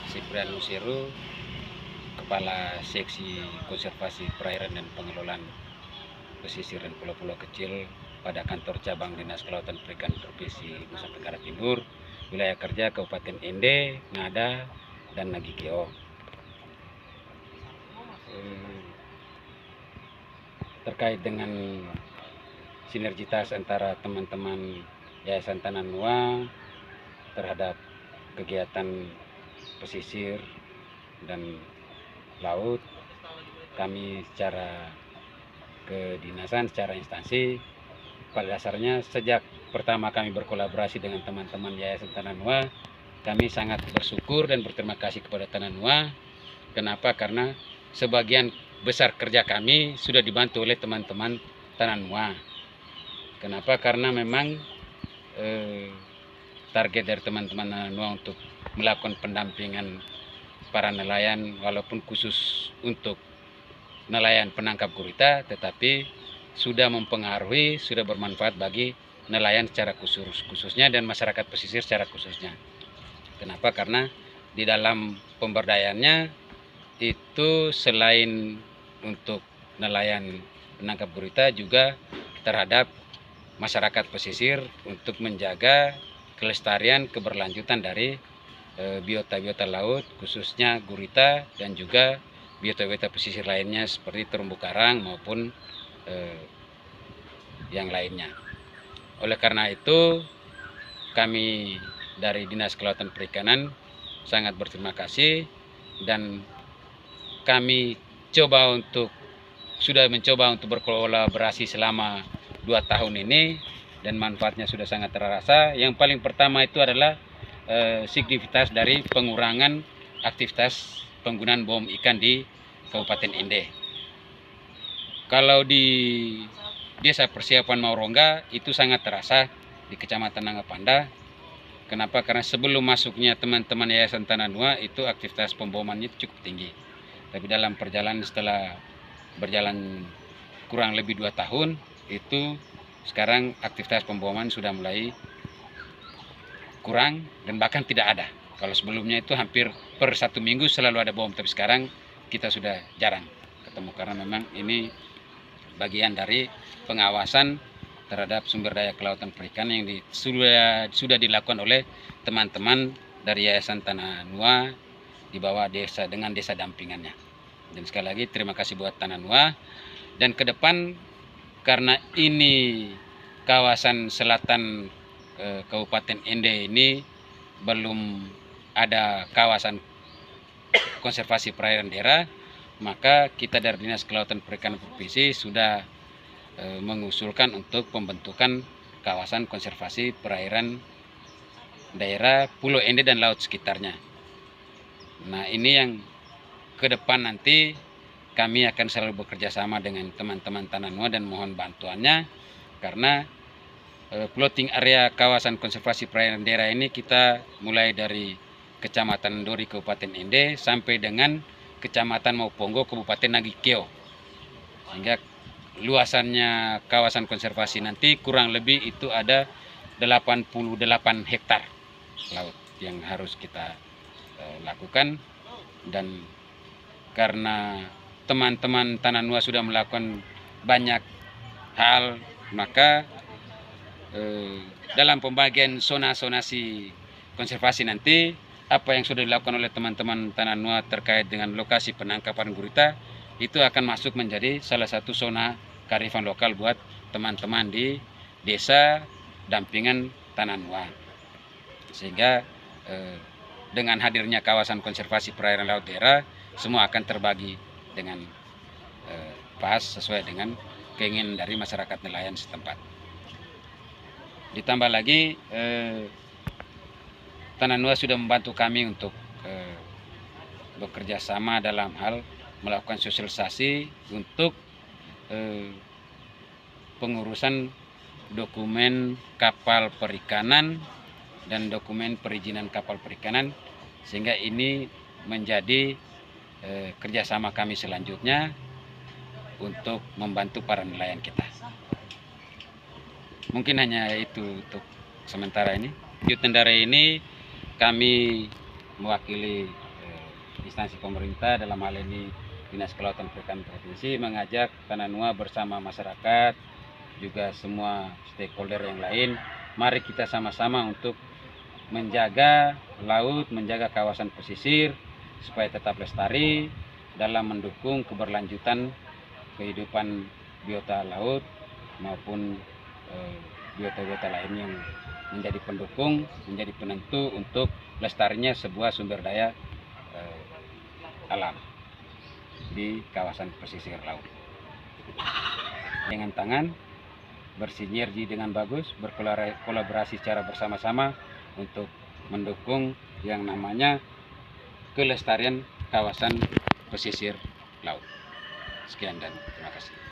Siprian Nusiru, Kepala Seksi Konservasi Perairan dan Pengelolaan Pesisir dan Pulau-Pulau Kecil pada kantor cabang Dinas Kelautan Perikanan Provinsi Nusa Tenggara Timur, wilayah kerja Kabupaten Ende, Ngada, dan Nagikeo. Terkait dengan sinergitas antara teman-teman Yayasan Tananua terhadap kegiatan pesisir dan laut, kami secara kedinasan, secara instansi, pada dasarnya sejak pertama kami berkolaborasi dengan teman-teman Yayasan Tananua, kami sangat bersyukur dan berterima kasih kepada Tananua. Kenapa? Karena sebagian besar kerja kami sudah dibantu oleh teman-teman Tananua. Kenapa? Karena memang target dari teman-teman Tananua untuk melakukan pendampingan para nelayan, walaupun khusus untuk nelayan penangkap gurita, tetapi sudah mempengaruhi, sudah bermanfaat bagi nelayan secara khususnya dan masyarakat pesisir secara khususnya. Kenapa? Karena di dalam pemberdayaannya itu selain untuk nelayan penangkap gurita juga terhadap masyarakat pesisir untuk menjaga kelestarian keberlanjutan dari biota-biota laut, khususnya gurita dan juga biota-biota pesisir lainnya seperti terumbu karang maupun yang lainnya. Oleh karena itu, kami dari Dinas Kelautan Perikanan sangat berterima kasih dan kami sudah mencoba untuk berkolaborasi selama 2 tahun ini dan manfaatnya sudah sangat terasa. Yang paling pertama itu adalah signifitas dari pengurangan aktivitas penggunaan bom ikan di Kabupaten Ende. Kalau di Desa Persiapan Maurongga itu sangat terasa di Kecamatan Nangapanda. Kenapa? Karena sebelum masuknya teman-teman Yayasan Tananua itu aktivitas pembomannya cukup tinggi. Tapi dalam perjalanan setelah berjalan kurang lebih 2 tahun, itu sekarang aktivitas pemboman sudah mulai kurang dan bahkan tidak ada. Kalau sebelumnya itu hampir per 1 minggu selalu ada bom, tapi sekarang kita sudah jarang ketemu karena memang ini bagian dari pengawasan terhadap sumber daya kelautan perikanan yang sudah dilakukan oleh teman-teman dari Yayasan Tananua di bawah desa dengan desa dampingannya. Dan sekali lagi terima kasih buat Tananua. Dan ke depan karena ini kawasan selatan Kabupaten Ende ini belum ada kawasan konservasi perairan daerah, maka kita dari Dinas Kelautan Perikanan Provinsi sudah mengusulkan untuk pembentukan kawasan konservasi perairan daerah Pulau Ende dan laut sekitarnya. Nah, ini yang ke depan nanti kami akan selalu bekerja sama dengan teman-teman Tananua dan mohon bantuannya karena plotting area kawasan konservasi perairan daerah ini kita mulai dari Kecamatan Dori Kabupaten Ende sampai dengan Kecamatan Mauponggo Kabupaten Nagikeo. Sehingga luasannya kawasan konservasi nanti kurang lebih itu ada 88 hektar laut yang harus kita lakukan. Dan karena teman-teman Tananua sudah melakukan banyak hal, maka dalam pembagian zonasi konservasi nanti apa yang sudah dilakukan oleh teman-teman Tananua terkait dengan lokasi penangkapan gurita itu akan masuk menjadi salah satu zona kearifan lokal buat teman-teman di desa dampingan Tananua. Sehingga dengan hadirnya kawasan konservasi perairan laut daerah semua akan terbagi dengan pas sesuai dengan keinginan dari masyarakat nelayan setempat. Ditambah lagi Tananua sudah membantu kami untuk bekerja sama dalam hal melakukan sosialisasi untuk pengurusan dokumen kapal perikanan dan dokumen perizinan kapal perikanan, sehingga ini menjadi kerjasama kami selanjutnya untuk membantu para nelayan kita. Mungkin hanya itu untuk sementara ini. Yudhendra ini kami mewakili instansi pemerintah, dalam hal ini Dinas Kelautan Perikanan Provinsi, mengajak Tananua bersama masyarakat, juga semua stakeholder yang lain, mari kita sama-sama untuk menjaga laut, menjaga kawasan pesisir supaya tetap lestari dalam mendukung keberlanjutan kehidupan biota laut maupun biota-biota lain yang menjadi pendukung, menjadi penentu untuk lestarinya sebuah sumber daya alam di kawasan pesisir laut. Dengan tangan bersinergi dengan bagus, berkolaborasi secara bersama-sama untuk mendukung yang namanya kelestarian kawasan pesisir laut. Sekian dan terima kasih.